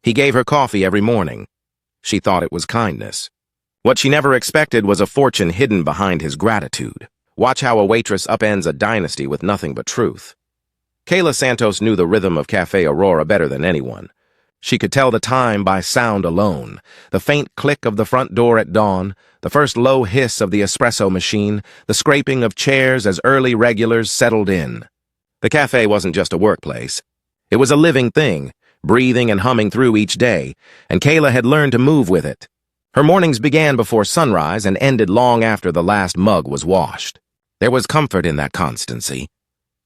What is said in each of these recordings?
He gave her coffee every morning. She thought it was kindness. What she never expected was a fortune hidden behind his gratitude. Watch how a waitress upends a dynasty with nothing but truth. Kayla Santos knew the rhythm of Café Aurora better than anyone. She could tell the time by sound alone. The faint click of the front door at dawn, the first low hiss of the espresso machine, the scraping of chairs as early regulars settled in. The cafe wasn't just a workplace. It was a living thing, breathing and humming through each day, and Kayla had learned to move with it. Her mornings began before sunrise and ended long after the last mug was washed. There was comfort in that constancy.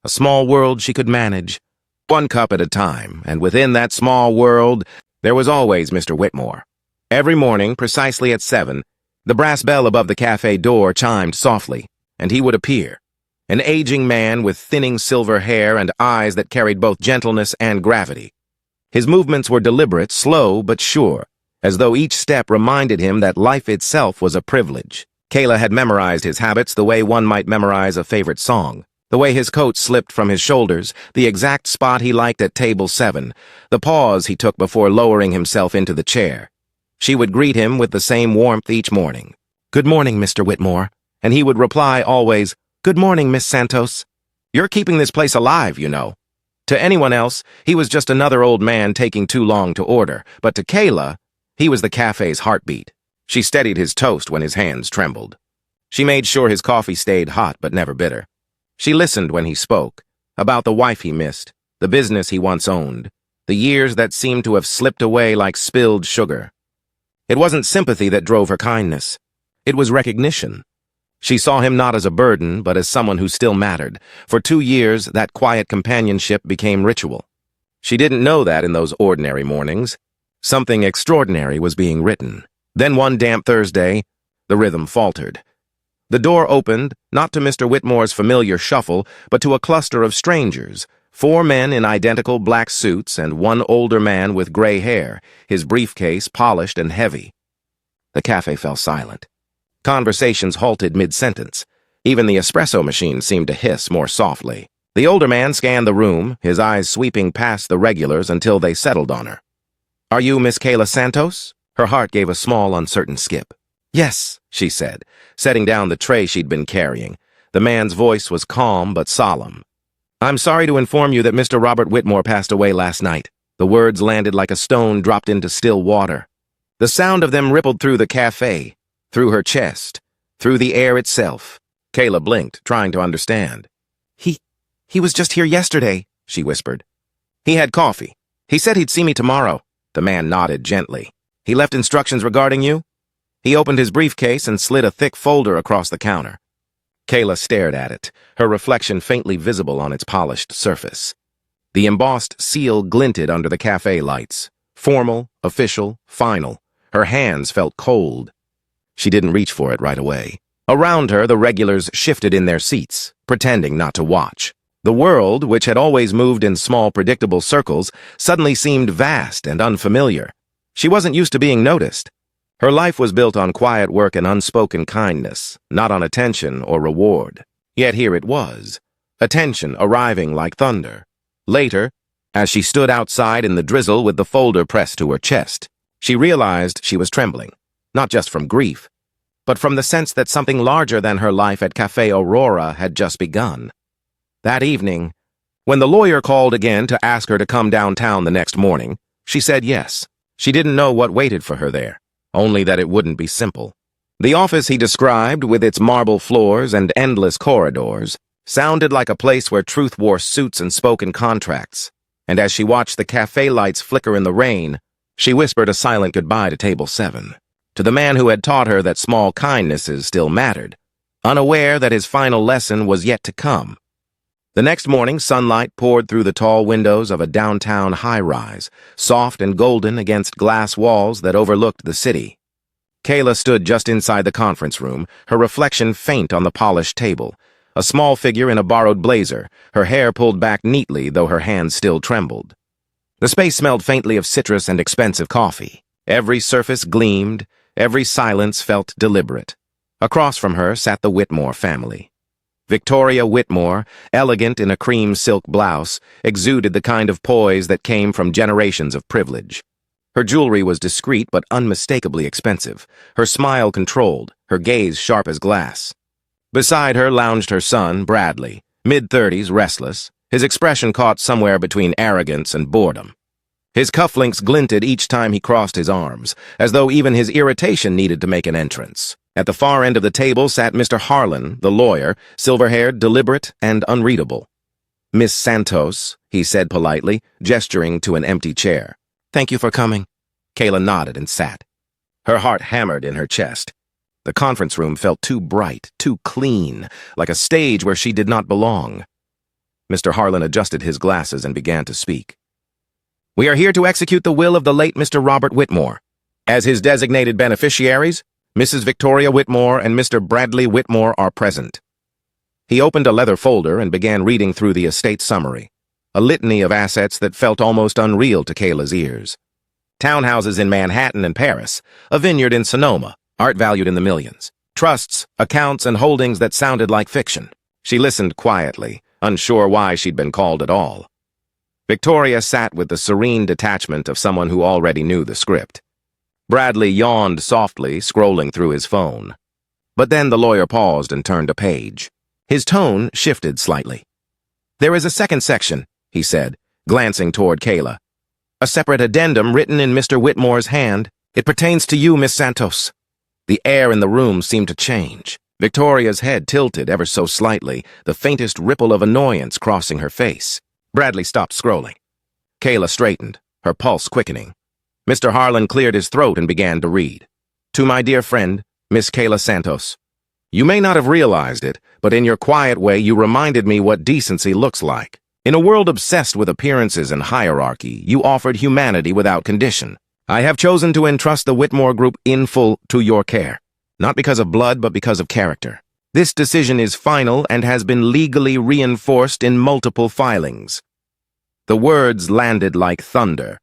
A small world she could manage, one cup at a time, and within that small world, there was always Mr. Whitmore. Every morning, precisely at 7, the brass bell above the cafe door chimed softly, and he would appear. An aging man with thinning silver hair and eyes that carried both gentleness and gravity. His movements were deliberate, slow but sure, as though each step reminded him that life itself was a privilege. Kayla had memorized his habits the way one might memorize a favorite song. The way his coat slipped from his shoulders, the exact spot he liked at table 7, the pause he took before lowering himself into the chair. She would greet him with the same warmth each morning. "Good morning, Mr. Whitmore," and he would reply always, "Good morning, Miss Santos. You're keeping this place alive, you know." To anyone else, he was just another old man taking too long to order, but to Kayla, he was the cafe's heartbeat. She steadied his toast when his hands trembled. She made sure his coffee stayed hot but never bitter. She listened when he spoke, about the wife he missed, the business he once owned, the years that seemed to have slipped away like spilled sugar. It wasn't sympathy that drove her kindness. It was recognition. She saw him not as a burden, but as someone who still mattered. For 2 years, that quiet companionship became ritual. She didn't know that in those ordinary mornings. Something extraordinary was being written. Then one damp Thursday, the rhythm faltered. The door opened, not to Mr. Whitmore's familiar shuffle, but to a cluster of strangers, 4 men in identical black suits and one older man with gray hair, his briefcase polished and heavy. The cafe fell silent. Conversations halted mid-sentence. Even the espresso machine seemed to hiss more softly. The older man scanned the room, his eyes sweeping past the regulars until they settled on her. "Are you Miss Kayla Santos?" Her heart gave a small, uncertain skip. "Yes," she said, setting down the tray she'd been carrying. The man's voice was calm but solemn. "I'm sorry to inform you that Mr. Robert Whitmore passed away last night." The words landed like a stone dropped into still water. The sound of them rippled through the cafe, through her chest, through the air itself. Kayla blinked, trying to understand. He was just here yesterday," she whispered. "He had coffee. He said he'd see me tomorrow." The man nodded gently. "He left instructions regarding you?" He opened his briefcase and slid a thick folder across the counter. Kayla stared at it, her reflection faintly visible on its polished surface. The embossed seal glinted under the cafe lights. Formal, official, final. Her hands felt cold. She didn't reach for it right away. Around her, the regulars shifted in their seats, pretending not to watch. The world, which had always moved in small, predictable circles, suddenly seemed vast and unfamiliar. She wasn't used to being noticed. Her life was built on quiet work and unspoken kindness, not on attention or reward. Yet here it was, attention arriving like thunder. Later, as she stood outside in the drizzle with the folder pressed to her chest, she realized she was trembling, not just from grief, but from the sense that something larger than her life at Café Aurora had just begun. That evening, when the lawyer called again to ask her to come downtown the next morning, she said yes. She didn't know what waited for her there. Only that it wouldn't be simple. The office he described, with its marble floors and endless corridors, sounded like a place where truth wore suits and spoken contracts. And as she watched the cafe lights flicker in the rain, she whispered a silent goodbye to table 7, to the man who had taught her that small kindnesses still mattered, unaware that his final lesson was yet to come. The next morning, sunlight poured through the tall windows of a downtown high-rise, soft and golden against glass walls that overlooked the city. Kayla stood just inside the conference room, her reflection faint on the polished table, a small figure in a borrowed blazer, her hair pulled back neatly, though her hands still trembled. The space smelled faintly of citrus and expensive coffee. Every surface gleamed, every silence felt deliberate. Across from her sat the Whitmore family. Victoria Whitmore, elegant in a cream silk blouse, exuded the kind of poise that came from generations of privilege. Her jewelry was discreet but unmistakably expensive, her smile controlled, her gaze sharp as glass. Beside her lounged her son, Bradley, mid-30s, restless, his expression caught somewhere between arrogance and boredom. His cufflinks glinted each time he crossed his arms, as though even his irritation needed to make an entrance. At the far end of the table sat Mr. Harlan, the lawyer, silver-haired, deliberate, and unreadable. "Miss Santos," he said politely, gesturing to an empty chair. "Thank you for coming." Kayla nodded and sat. Her heart hammered in her chest. The conference room felt too bright, too clean, like a stage where she did not belong. Mr. Harlan adjusted his glasses and began to speak. "We are here to execute the will of the late Mr. Robert Whitmore. As his designated beneficiaries, Mrs. Victoria Whitmore and Mr. Bradley Whitmore are present." He opened a leather folder and began reading through the estate summary, a litany of assets that felt almost unreal to Kayla's ears. Townhouses in Manhattan and Paris, a vineyard in Sonoma, art valued in the millions, trusts, accounts, and holdings that sounded like fiction. She listened quietly, unsure why she'd been called at all. Victoria sat with the serene detachment of someone who already knew the script. Bradley yawned softly, scrolling through his phone. But then the lawyer paused and turned a page. His tone shifted slightly. "There is a second section," he said, glancing toward Kayla. "A separate addendum written in Mr. Whitmore's hand. It pertains to you, Miss Santos." The air in the room seemed to change. Victoria's head tilted ever so slightly, the faintest ripple of annoyance crossing her face. Bradley stopped scrolling. Kayla straightened, her pulse quickening. Mr. Harlan cleared his throat and began to read. "To my dear friend, Miss Kayla Santos. You may not have realized it, but in your quiet way you reminded me what decency looks like. In a world obsessed with appearances and hierarchy, you offered humanity without condition. I have chosen to entrust the Whitmore Group in full to your care, not because of blood but because of character. This decision is final and has been legally reinforced in multiple filings." The words landed like thunder.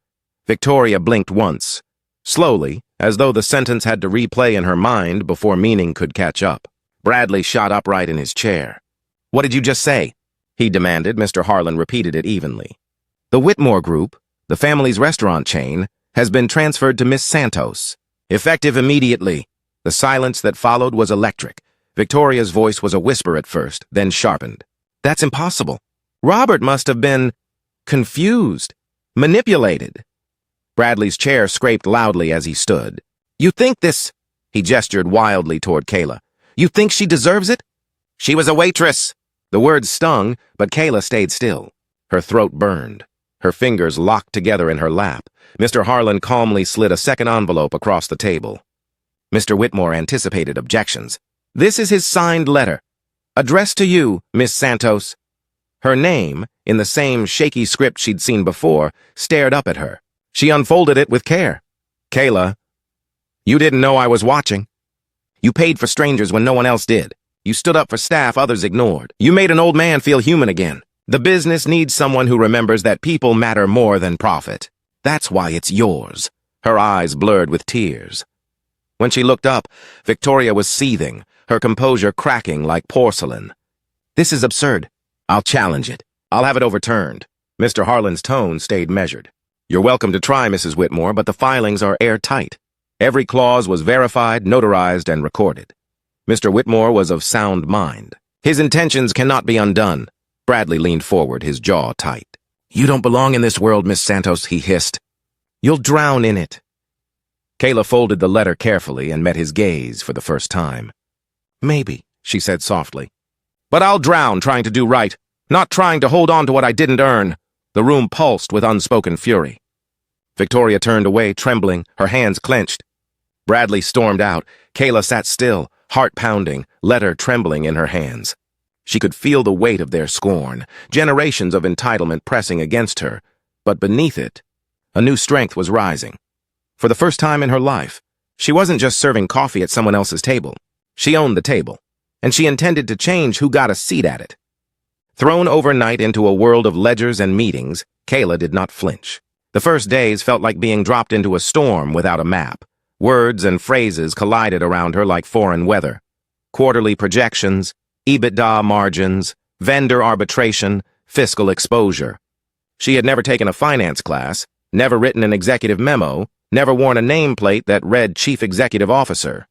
Victoria blinked once, slowly, as though the sentence had to replay in her mind before meaning could catch up. Bradley shot upright in his chair. "What did you just say?" he demanded. Mr. Harlan repeated it evenly. "The Whitmore Group, the family's restaurant chain, has been transferred to Miss Santos. Effective immediately." The silence that followed was electric. Victoria's voice was a whisper at first, then sharpened. "That's impossible. Robert must have been confused, manipulated." Bradley's chair scraped loudly as he stood. "You think this—" He gestured wildly toward Kayla. "You think she deserves it? She was a waitress." The words stung, but Kayla stayed still. Her throat burned. Her fingers locked together in her lap. Mr. Harlan calmly slid a second envelope across the table. Mr. Whitmore anticipated objections. "This is his signed letter. Addressed to you, Miss Santos." Her name, in the same shaky script she'd seen before, stared up at her. She unfolded it with care. "Kayla, you didn't know I was watching. You paid for strangers when no one else did. You stood up for staff others ignored. You made an old man feel human again. The business needs someone who remembers that people matter more than profit. That's why it's yours." Her eyes blurred with tears. When she looked up, Victoria was seething, her composure cracking like porcelain. "This is absurd. I'll challenge it. I'll have it overturned." Mr. Harlan's tone stayed measured. "You're welcome to try, Mrs. Whitmore, but the filings are airtight. Every clause was verified, notarized, and recorded." Mr. Whitmore was of sound mind. "His intentions cannot be undone." Bradley leaned forward, his jaw tight. "You don't belong in this world, Miss Santos," he hissed. "You'll drown in it." Kayla folded the letter carefully and met his gaze for the first time. "Maybe," she said softly. "But I'll drown trying to do right, not trying to hold on to what I didn't earn." The room pulsed with unspoken fury. Victoria turned away, trembling, her hands clenched. Bradley stormed out. Kayla sat still, heart pounding, letter trembling in her hands. She could feel the weight of their scorn, generations of entitlement pressing against her, but beneath it, a new strength was rising. For the first time in her life, she wasn't just serving coffee at someone else's table. She owned the table, and she intended to change who got a seat at it. Thrown overnight into a world of ledgers and meetings, Kayla did not flinch. The first days felt like being dropped into a storm without a map. Words and phrases collided around her like foreign weather. Quarterly projections, EBITDA margins, vendor arbitration, fiscal exposure. She had never taken a finance class, never written an executive memo, never worn a nameplate that read Chief Executive Officer.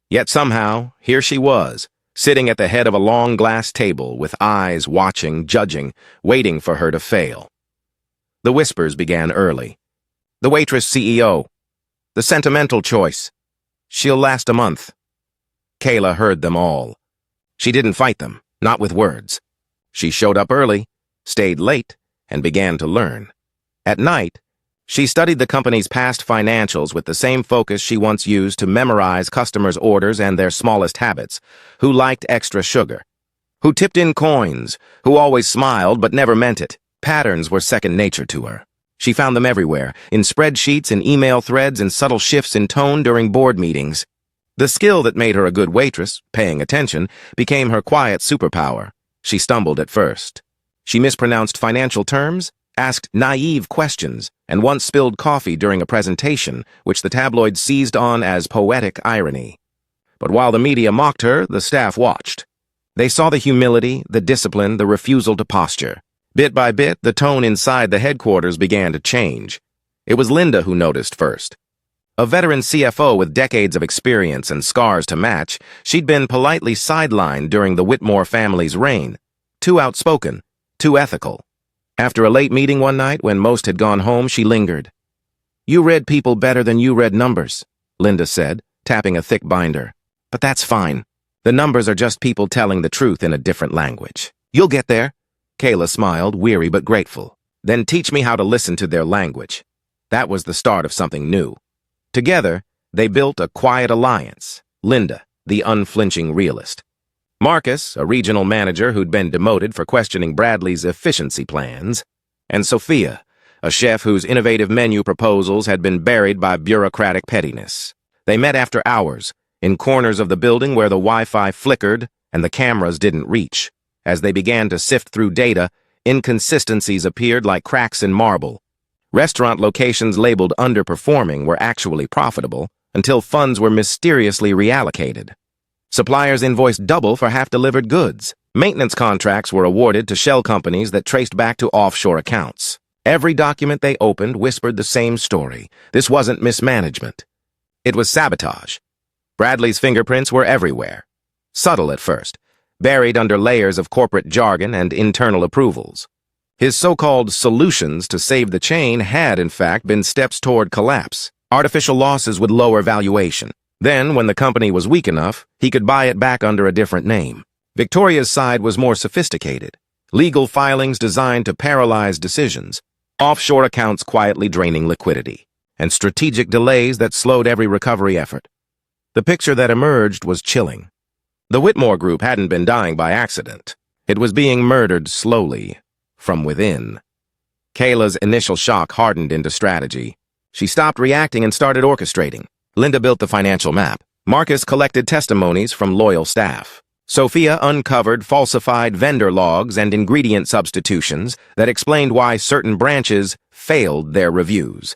Yet somehow, here she was, sitting at the head of a long glass table with eyes watching, judging, waiting for her to fail. The whispers began early. The Waitress CEO. The sentimental choice. She'll last a month. Kayla heard them all. She didn't fight them, not with words. She showed up early, stayed late, and began to learn. At night, she studied the company's past financials with the same focus she once used to memorize customers' orders and their smallest habits, who liked extra sugar, who tipped in coins, who always smiled but never meant it. Patterns were second nature to her. She found them everywhere, in spreadsheets, in email threads, in subtle shifts in tone during board meetings. The skill that made her a good waitress, paying attention, became her quiet superpower. She stumbled at first. She mispronounced financial terms, asked naive questions, and once spilled coffee during a presentation, which the tabloids seized on as poetic irony. But while the media mocked her, the staff watched. They saw the humility, the discipline, the refusal to posture. Bit by bit, the tone inside the headquarters began to change. It was Linda who noticed first. A veteran CFO with decades of experience and scars to match, she'd been politely sidelined during the Whitmore family's reign. Too outspoken, too ethical. After a late meeting one night, when most had gone home, she lingered. "You read people better than you read numbers," Linda said, tapping a thick binder. "But that's fine. The numbers are just people telling the truth in a different language. You'll get there." Kayla smiled, weary but grateful. "Then teach me how to listen to their language." That was the start of something new. Together, they built a quiet alliance. Linda, the unflinching realist. Marcus, a regional manager who'd been demoted for questioning Bradley's efficiency plans. And Sophia, a chef whose innovative menu proposals had been buried by bureaucratic pettiness. They met after hours, in corners of the building where the Wi-Fi flickered and the cameras didn't reach. As they began to sift through data, inconsistencies appeared like cracks in marble. Restaurant locations labeled underperforming were actually profitable until funds were mysteriously reallocated. Suppliers invoiced double for half-delivered goods. Maintenance contracts were awarded to shell companies that traced back to offshore accounts. Every document they opened whispered the same story. This wasn't mismanagement. It was sabotage. Bradley's fingerprints were everywhere. Subtle at first, buried under layers of corporate jargon and internal approvals. His so-called solutions to save the chain had, in fact, been steps toward collapse. Artificial losses would lower valuation. Then, when the company was weak enough, he could buy it back under a different name. Victoria's side was more sophisticated. Legal filings designed to paralyze decisions, offshore accounts quietly draining liquidity, and strategic delays that slowed every recovery effort. The picture that emerged was chilling. The Whitmore group hadn't been dying by accident. It was being murdered slowly, from within. Kayla's initial shock hardened into strategy. She stopped reacting and started orchestrating. Linda built the financial map. Marcus collected testimonies from loyal staff. Sophia uncovered falsified vendor logs and ingredient substitutions that explained why certain branches failed their reviews.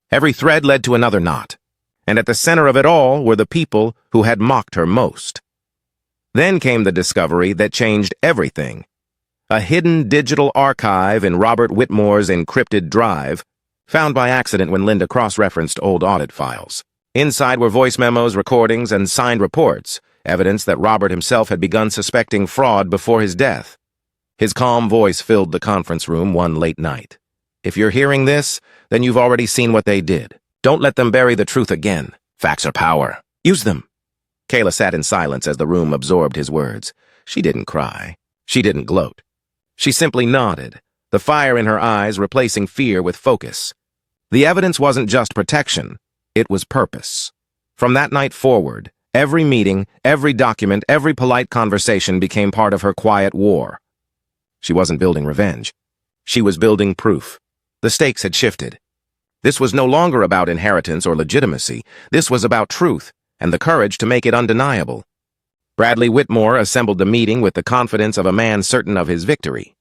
Every thread led to another knot. And at the center of it all were the people who had mocked her most. Then came the discovery that changed everything. A hidden digital archive in Robert Whitmore's encrypted drive, found by accident when Linda cross-referenced old audit files. Inside were voice memos, recordings, and signed reports, evidence that Robert himself had begun suspecting fraud before his death. His calm voice filled the conference room one late night. "If you're hearing this, then you've already seen what they did. Don't let them bury the truth again. Facts are power. Use them." Kayla sat in silence as the room absorbed his words. She didn't cry. She didn't gloat. She simply nodded, the fire in her eyes replacing fear with focus. The evidence wasn't just protection. It was purpose. From that night forward, every meeting, every document, every polite conversation became part of her quiet war. She wasn't building revenge. She was building proof. The stakes had shifted. This was no longer about inheritance or legitimacy. This was about truth and the courage to make it undeniable. Bradley Whitmore assembled the meeting with the confidence of a man certain of his victory.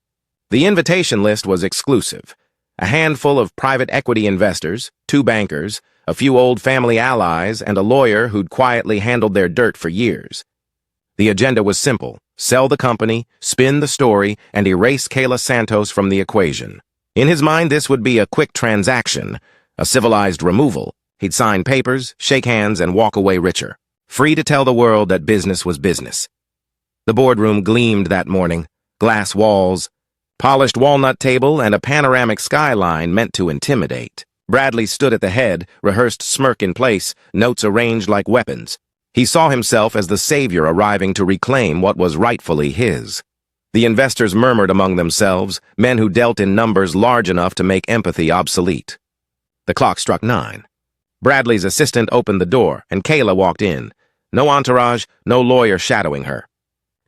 The invitation list was exclusive. A handful of private equity investors, 2 bankers, a few old family allies, and a lawyer who'd quietly handled their dirt for years. The agenda was simple: sell the company, spin the story, and erase Kayla Santos from the equation. In his mind, this would be a quick transaction, a civilized removal. He'd sign papers, shake hands, and walk away richer, free to tell the world that business was business. The boardroom gleamed that morning. Glass walls, polished walnut table, and a panoramic skyline meant to intimidate. Bradley stood at the head, rehearsed smirk in place, notes arranged like weapons. He saw himself as the savior arriving to reclaim what was rightfully his. The investors murmured among themselves, men who dealt in numbers large enough to make empathy obsolete. The clock struck 9. Bradley's assistant opened the door, and Kayla walked in. No entourage, no lawyer shadowing her.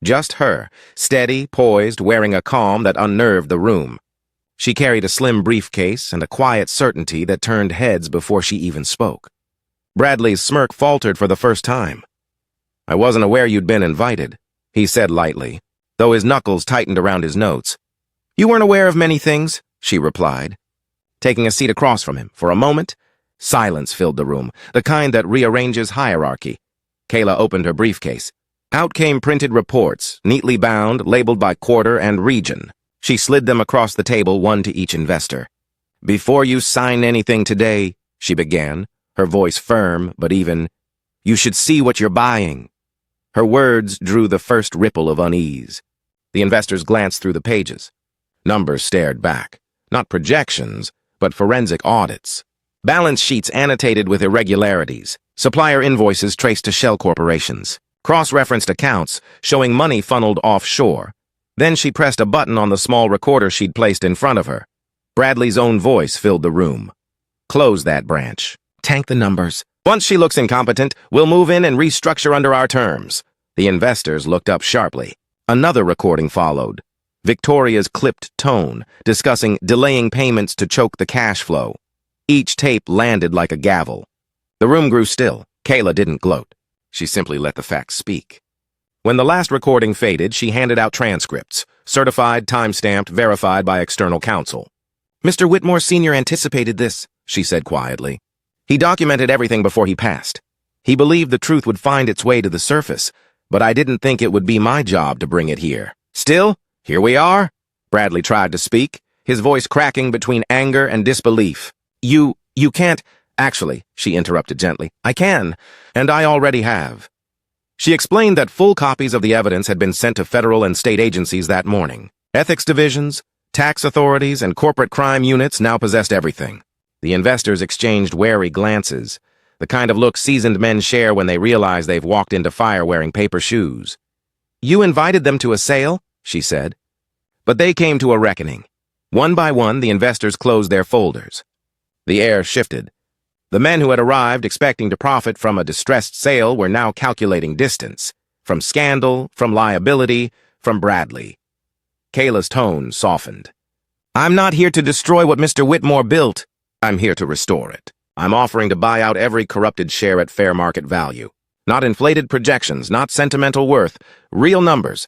Just her, steady, poised, wearing a calm that unnerved the room. She carried a slim briefcase and a quiet certainty that turned heads before she even spoke. Bradley's smirk faltered for the first time. "I wasn't aware you'd been invited," he said lightly, though his knuckles tightened around his notes. "You weren't aware of many things," she replied. Taking a seat across from him, for a moment, silence filled the room, the kind that rearranges hierarchy. Kayla opened her briefcase. Out came printed reports, neatly bound, labeled by quarter and region. She slid them across the table, one to each investor. "Before you sign anything today," she began, her voice firm but even, "you should see what you're buying." Her words drew the first ripple of unease. The investors glanced through the pages. Numbers stared back. Not projections, but forensic audits. Balance sheets annotated with irregularities. Supplier invoices traced to shell corporations. Cross-referenced accounts showing money funneled offshore. Then she pressed a button on the small recorder she'd placed in front of her. Bradley's own voice filled the room. "Close that branch. Tank the numbers. Once she looks incompetent, we'll move in and restructure under our terms." The investors looked up sharply. Another recording followed. Victoria's clipped tone, discussing delaying payments to choke the cash flow. Each tape landed like a gavel. The room grew still. Kayla didn't gloat. She simply let the facts speak. When the last recording faded, she handed out transcripts, certified, time-stamped, verified by external counsel. "Mr. Whitmore Sr. anticipated this," she said quietly. "He documented everything before he passed. He believed the truth would find its way to the surface, but I didn't think it would be my job to bring it here. Still, here we are." Bradley tried to speak, his voice cracking between anger and disbelief. You can't—" "Actually," she interrupted gently, "I can, and I already have." She explained that full copies of the evidence had been sent to federal and state agencies that morning. Ethics divisions, tax authorities, and corporate crime units now possessed everything. The investors exchanged wary glances, the kind of look seasoned men share when they realize they've walked into fire wearing paper shoes. "You invited them to a sale," she said. But they came to a reckoning. One by one, the investors closed their folders. The air shifted. The men who had arrived expecting to profit from a distressed sale were now calculating distance, from scandal, from liability, from Bradley. Kayla's tone softened. "I'm not here to destroy what Mr. Whitmore built. I'm here to restore it. I'm offering to buy out every corrupted share at fair market value. Not inflated projections, not sentimental worth, real numbers.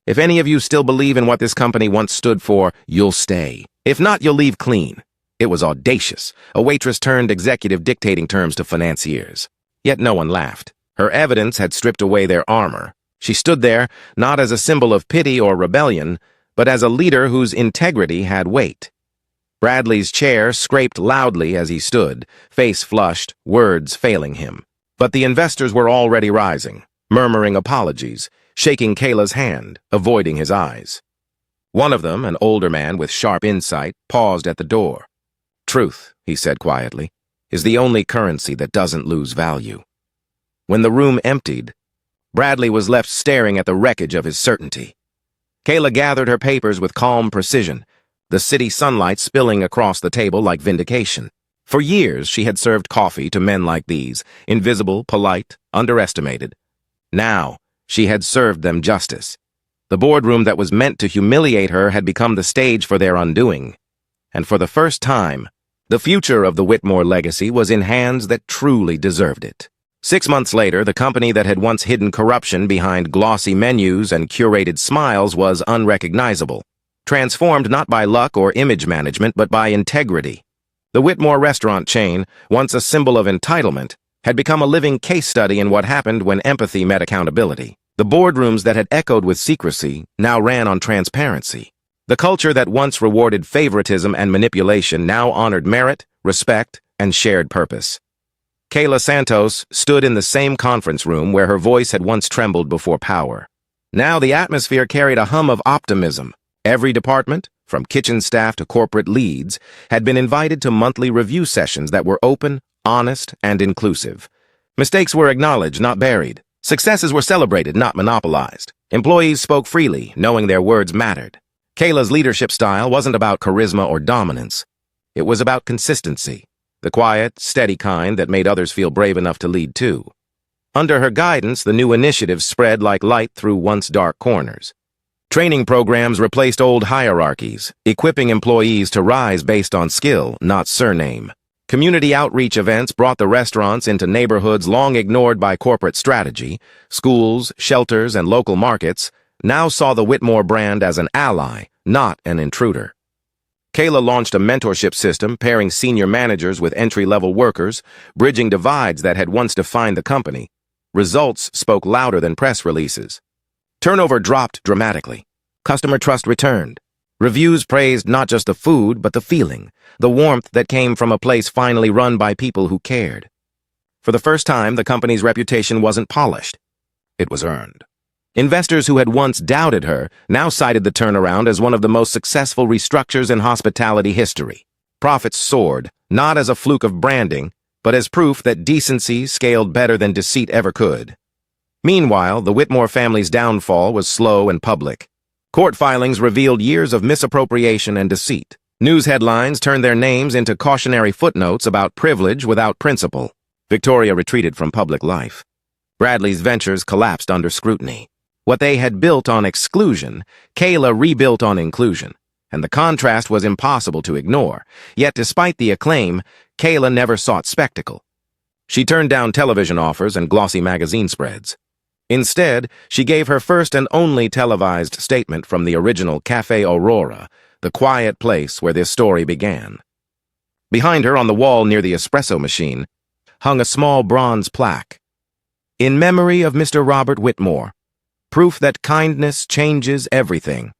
If any of you still believe in what this company once stood for, you'll stay. If not, you'll leave clean." It was audacious, a waitress turned executive dictating terms to financiers. Yet no one laughed. Her evidence had stripped away their armor. She stood there, not as a symbol of pity or rebellion, but as a leader whose integrity had weight. Bradley's chair scraped loudly as he stood, face flushed, words failing him. But the investors were already rising, murmuring apologies, shaking Kayla's hand, avoiding his eyes. One of them, an older man with sharp insight, paused at the door. "Truth," he said quietly, "is the only currency that doesn't lose value." When the room emptied, Bradley was left staring at the wreckage of his certainty. Kayla gathered her papers with calm precision, the city sunlight spilling across the table like vindication. For years, she had served coffee to men like these, invisible, polite, underestimated. Now, she had served them justice. The boardroom that was meant to humiliate her had become the stage for their undoing. And for the first time, the future of the Whitmore legacy was in hands that truly deserved it. 6 months later, the company that had once hidden corruption behind glossy menus and curated smiles was unrecognizable, transformed not by luck or image management, but by integrity. The Whitmore restaurant chain, once a symbol of entitlement, had become a living case study in what happened when empathy met accountability. The boardrooms that had echoed with secrecy now ran on transparency. The culture that once rewarded favoritism and manipulation now honored merit, respect, and shared purpose. Kayla Santos stood in the same conference room where her voice had once trembled before power. Now the atmosphere carried a hum of optimism. Every department, from kitchen staff to corporate leads, had been invited to monthly review sessions that were open, honest, and inclusive. Mistakes were acknowledged, not buried. Successes were celebrated, not monopolized. Employees spoke freely, knowing their words mattered. Kayla's leadership style wasn't about charisma or dominance. It was about consistency, the quiet, steady kind that made others feel brave enough to lead too. Under her guidance, the new initiatives spread like light through once dark corners. Training programs replaced old hierarchies, equipping employees to rise based on skill, not surname. Community outreach events brought the restaurants into neighborhoods long ignored by corporate strategy. Schools, shelters, and local markets now saw the Whitmore brand as an ally, not an intruder. Kayla launched a mentorship system pairing senior managers with entry-level workers, bridging divides that had once defined the company. Results spoke louder than press releases. Turnover dropped dramatically. Customer trust returned. Reviews praised not just the food, but the feeling, the warmth that came from a place finally run by people who cared. For the first time, the company's reputation wasn't polished. It was earned. Investors who had once doubted her now cited the turnaround as one of the most successful restructures in hospitality history. Profits soared, not as a fluke of branding, but as proof that decency scaled better than deceit ever could. Meanwhile, the Whitmore family's downfall was slow and public. Court filings revealed years of misappropriation and deceit. News headlines turned their names into cautionary footnotes about privilege without principle. Victoria retreated from public life. Bradley's ventures collapsed under scrutiny. What they had built on exclusion, Kayla rebuilt on inclusion, and the contrast was impossible to ignore. Yet despite the acclaim, Kayla never sought spectacle. She turned down television offers and glossy magazine spreads. Instead, she gave her first and only televised statement from the original Café Aurora, the quiet place where this story began. Behind her, on the wall near the espresso machine, hung a small bronze plaque. In memory of Mr. Robert Whitmore, proof that kindness changes everything.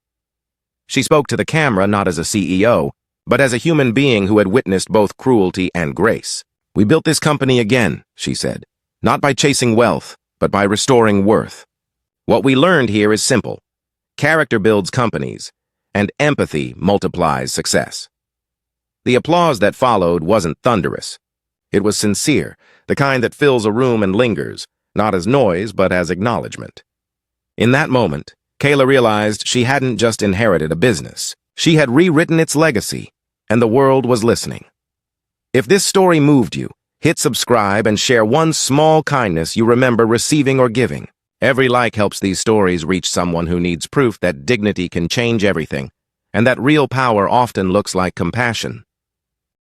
She spoke to the camera not as a CEO, but as a human being who had witnessed both cruelty and grace. "We built this company again," she said, "not by chasing wealth, but by restoring worth. What we learned here is simple. Character builds companies, and empathy multiplies success." The applause that followed wasn't thunderous. It was sincere, the kind that fills a room and lingers, not as noise, but as acknowledgement. In that moment, Kayla realized she hadn't just inherited a business. She had rewritten its legacy, and the world was listening. If this story moved you, hit subscribe and share one small kindness you remember receiving or giving. Every like helps these stories reach someone who needs proof that dignity can change everything, and that real power often looks like compassion.